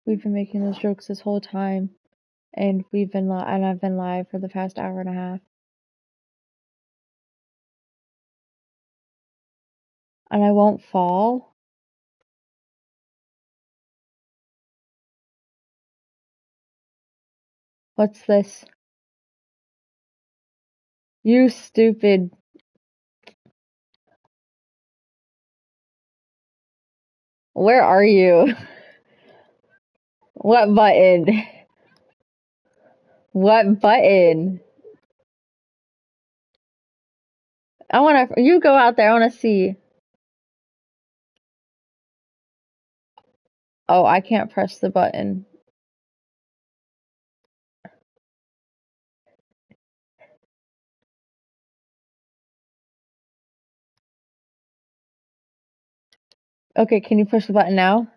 We've been making those jokes this whole time, and I've been live for the past hour and a half. And I won't fall? What's this? You stupid. Where are you? What button? What button? You go out there, I wanna see. Oh, I can't press the button. Okay, can you push the button now?